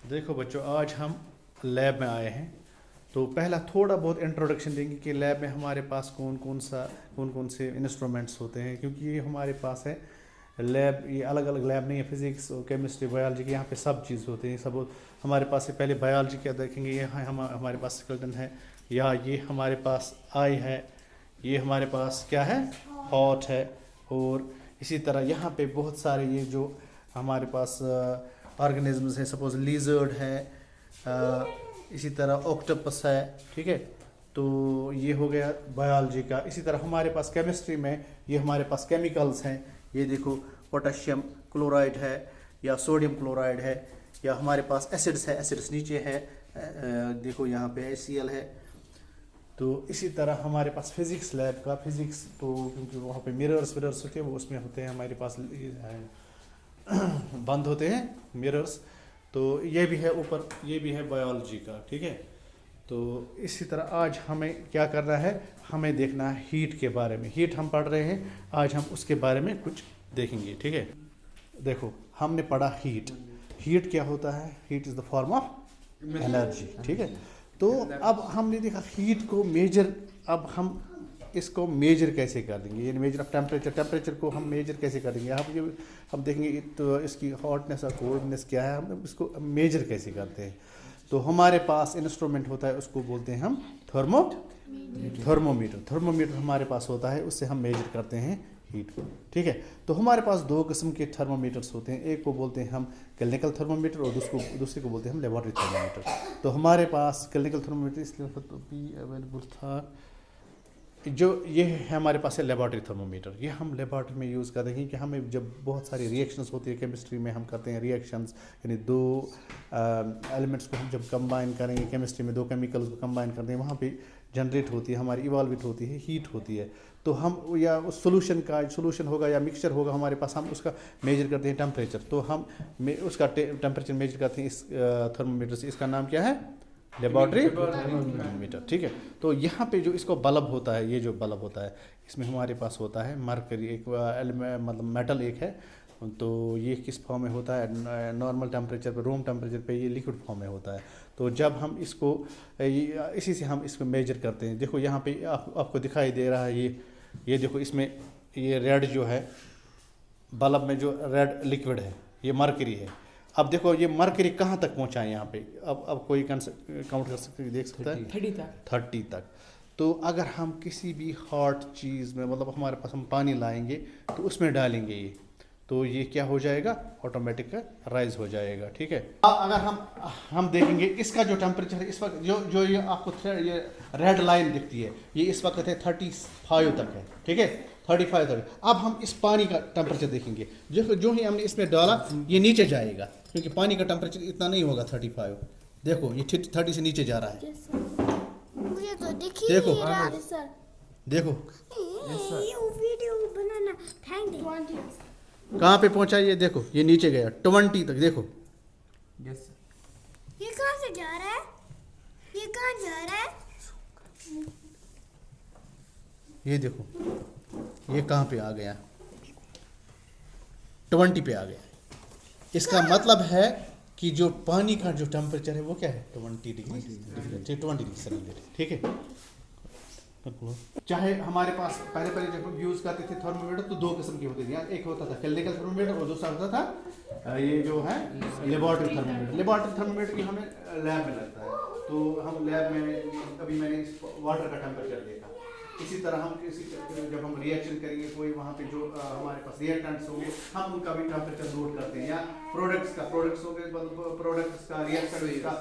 देखो बच्चों, आज हम लैब में आए हैं। तो पहला थोड़ा बहुत इंट्रोडक्शन देंगे कि लैब में हमारे पास कौन कौन से इंस्ट्रूमेंट्स होते हैं, क्योंकि ये हमारे पास है लैब। ये अलग अलग लैब नहीं है, फिजिक्स और केमिस्ट्री बायोलॉजी की, यहाँ पे सब चीज़ होते हैं। सब हमारे पास है। पहले बायोलॉजी क्या देखेंगे, ये हमारे पास स्केलेटन है, या ये हमारे पास आई है, ये हमारे पास क्या है, हॉट है। और इसी तरह यहाँ पे बहुत सारे ये जो हमारे पास ऑर्गेनिजम्स हैं, सपोज लिजर्ड है, इसी तरह ऑक्टोपस है, ठीक है। तो ये हो गया बायोलॉजी का। इसी तरह हमारे पास केमिस्ट्री में ये हमारे पास केमिकल्स हैं। ये देखो पोटेशियम क्लोराइड है, या सोडियम क्लोराइड है, या हमारे पास एसिड्स है, एसिड्स नीचे है, देखो यहाँ पे HCl है। तो इसी तरह हमारे पास फिज़िक्स लैब का, फिज़िक्स तो क्योंकि वहाँ पे मिरर्स होते हैं, वो उसमें होते हैं हमारे पास बंद होते हैं मिरर्स। तो ये भी है ऊपर, ये भी है बायोलॉजी का, ठीक है। तो इसी तरह आज हमें क्या करना है, हमें देखना है हीट के बारे में। हीट हम पढ़ रहे हैं, आज हम उसके बारे में कुछ देखेंगे, ठीक है। देखो, हमने पढ़ा हीट। हीट क्या होता है? Heat is the form of energy, ठीक है। तो अब हमने देखा हीट को मेजर, अब हम इसको मेजर कैसे कर देंगे, ये मेजर ऑफ टेम्परेचर को हम मेजर कैसे करेंगे। हम देखेंगे तो इसकी हॉटनेस और कोल्डनेस क्या है, हम इसको मेजर कैसे करते हैं। तो हमारे पास इंस्ट्रूमेंट होता है, उसको बोलते हैं हम थर्मोमीटर। थर्मोमीटर हमारे पास होता है, उससे हम मेजर करते हैं हीट को, ठीक है। तो हमारे पास दो किस्म के थर्मोमीटर्स होते हैं। एक को बोलते हैं हम क्लिनिकल थर्मोमीटर, और दूसरे को बोलते हैं हम लेबोरेटरी थर्मोमीटर। तो हमारे पास क्लिनिकल थर्मोमीटर इसलिए भी अवेलेबल था। जो ये है हमारे पास है लेबोरेटरी थर्मोमीटर। ये हम लेबोरेटरी में यूज़ करते हैं कि हमें जब बहुत सारी रिएक्शंस होती है केमिस्ट्री में, हम करते हैं रिएक्शंस, यानी दो एलिमेंट्स को हम जब कंबाइन करेंगे केमिस्ट्री में, दो केमिकल्स को कंबाइन करते हैं, वहाँ पे जनरेट होती है, हमारी इवॉल्वेट होती है, हीट होती है। तो हम या उस सोल्यूशन होगा या मिक्सचर होगा हमारे पास, हम उसका मेजर करते हैं टेम्परेचर। तो हम उसका टेम्परेचर मेजर करते हैं इस थर्मोमीटर से। इसका नाम क्या है? लेबोरेटरी थर्मोमीटर, ठीक है। तो यहाँ पे जो इसको बल्ब होता है, ये जो बल्ब होता है, इसमें हमारे पास होता है मरकरी, एक मतलब मेटल एक है। तो ये किस फॉर्म में होता है? नॉर्मल टेम्परेचर पे, रूम टेम्परेचर पे ये लिक्विड फॉर्म में होता है। तो जब हम इसको इसी से हम इसको मेजर करते हैं। देखो यहाँ पे आपको दिखाई दे रहा है, ये देखो, इसमें ये रेड जो है बल्ब में, जो रेड लिक्विड है, ये मरकरी है। अब देखो ये मरकरी कहाँ तक पहुँचा है यहाँ पे। अब कोई काउंट कर सकते, देख सकता है 30 तक। तो अगर हम किसी भी हॉट चीज़ में, मतलब हमारे पास हम पानी लाएंगे तो उसमें डालेंगे ये, तो ये क्या हो जाएगा? ऑटोमेटिक राइज हो जाएगा, ठीक है। अगर हम देखेंगे इसका जो टेम्परेचर है इस वक्त, जो ये आपको ये रेड लाइन दिखती है, ये इस वक्त है 35 तक है, ठीक है, 35 तक। अब हम इस पानी का टेम्परेचर देखेंगे, जो ही हमने इसमें डाला ये नीचे जाएगा, क्योंकि पानी का टेम्परेचर इतना नहीं होगा 35। देखो ये 30 से नीचे जा रहा है, मुझे तो दिख ही देखो नहीं रहा है सर। देखो ये वीडियो बनाना थैंक यू। कहाँ पे पहुँचा, ये देखो, ये नीचे गया 20 तक, देखो। यस ये कहाँ से जा रहा है? ये कहाँ जा रहा है? ये देखो ये कहाँ पे आ गया, 20 पे आ गया। इसका मतलब है कि जो पानी का जो टेम्परेचर है वो क्या है? 20 डिग्री सेंटीग्रेड, ठीक है। चाहे हमारे पास पहले जब हम यूज़ करते थे थर्मोमीटर, तो दो किस्म के होते थे। एक होता था क्लिनिकल थर्मोमीटर, और दूसरा होता था ये जो है लेबोरेटरी थर्मोमीटर। लेबोरेटरी थर्मोमीटर की हमें लैब में लगता है। तो हम लैब में अभी मैंने वाटर का टेम्परेचर देखा। इसी तरह हम जब हम रिएक्शन करेंगे कोई, वहाँ पे जो हमारे पास रिएक्टेंट्स होंगे, हम उनका भी टेम्परेचर नोट करते हैं, या प्रोडक्ट्स होंगे, प्रोडक्ट्स का रिएक्शन का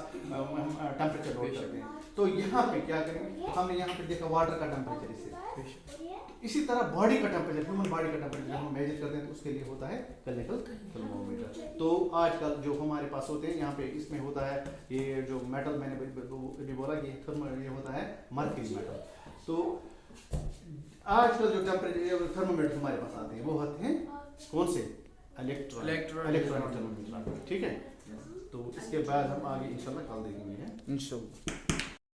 टेम्परेचर नोट करते हैं। तो यहाँ पे क्या करेंगे, हमने यहाँ पे देखा वाटर का टेम्परेचर इससे। इसी तरह बॉडी का टेम्परेचर, ह्यूमन बॉडी का टेम्परेचर हम मेजर करते हैं, तो उसके लिए होता है क्लिनिकल थर्मोमीटर। तो आजकल जो हमारे पास होते हैं, यहाँ पे इसमें होता है ये जो मेटल, मैंने भी बोला कि ये होता है मरकरी मेटल। तो आजकल जो टेम्परेचर थर्मोमीटर हमारे पास आते हैं वो होते हैं कौन से? इलेक्ट्रॉनिक थर्मोमीटर, ठीक है। तो इसके बाद हम आगे इंशाल्लाह कल देखेंगे। इंशाल्लाह।